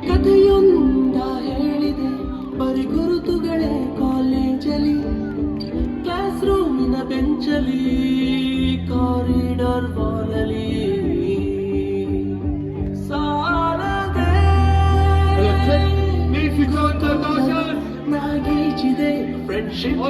ಕಥೆಯೊಂದ ಹೇಳಿದೆ ಬರಿ ಗುರುತುಗಳೇ ಕಾಲೇಜಲ್ಲಿ, ಕ್ಲಾಸ್ ರೂಮಿನ ಬೆಂಚಲಿ, ಕಾರಿಡಾರ್ ವಾಲಲಿ ಸಾಲದೆ ನಾಗೀಚಿದೆ ಫ್ರೆಂಡ್ಶಿಪ್.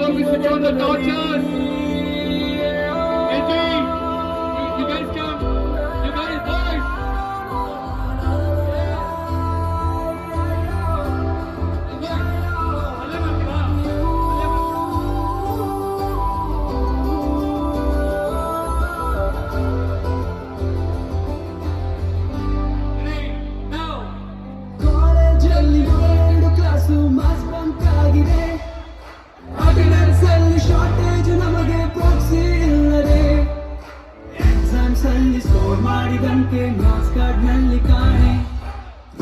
ಸ್ಕೋರ್ ಮಾಡಿದಂತೆ ಮಾರ್ಕ್ಸ್ ಕಾರ್ಡ್ ನಲ್ಲಿ ಕಾಣೆ,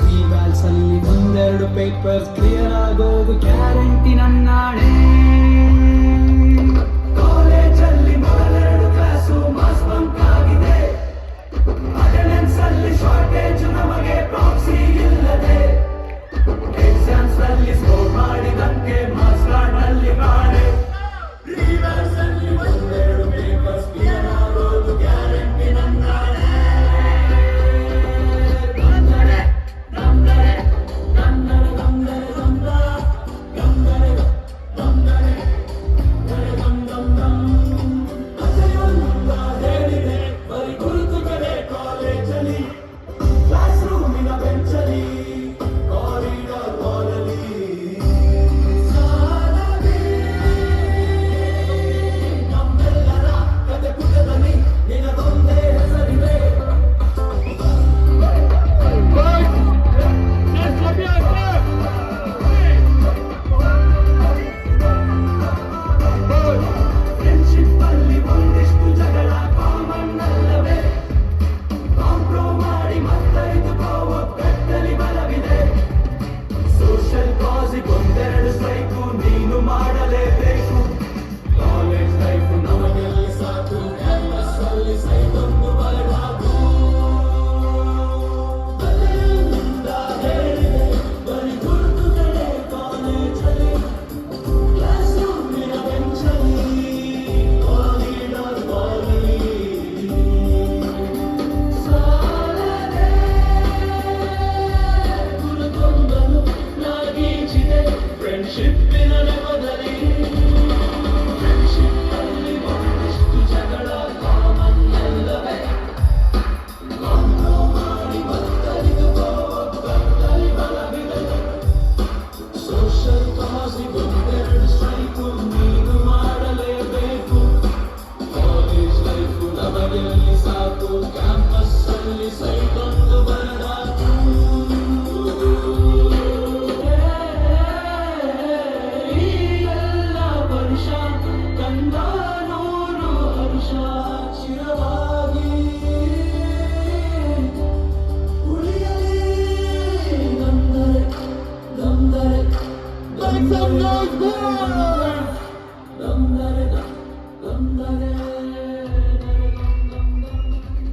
ರಿವಾಲ್ಸ್ ಅಲ್ಲಿ ಒಂದೆರಡು ಪೇಪರ್ಸ್ ಕ್ಲಿಯರ್ ಆಗೋದು ಗ್ಯಾರಂಟಿ ನನ್ನಾಣೆ. ಕಾಲೇಜಲ್ಲಿ ಮೊದಲೆರಡು ಕ್ಲಾಸು ಮಾಸ್ ಬಂಕ್ ಆಗಿದೆ, ಅಟೆಂಡೆನ್ಸ್ ಅಲ್ಲಿ ಶಾರ್ಟೇಜ್ ನಮಗೆ ಪ್ರಾಕ್ಸಿ ಇಲ್ಲದೆ, ಎಕ್ಸಾಮ್ಸ್ ಅಲ್ಲಿ ಸ್ಕೋರ್ ಮಾಡಿದಂತೆ ಮಾರ್ಕ್ಸ್ ಕಾರ್ಡ್ ನಲ್ಲಿ ಕಾಣೆ, ರಿವಾಲ್ಸ್ ಅಲ್ಲಿ ಒಂದೆರಡು ಪೇಪರ್ಸ್ ಕ್ಲಿಯರ್ ಆಗೋದು ಗ್ಯಾರಂಟಿ ನನ್ನಾಣೆ.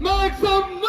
Make some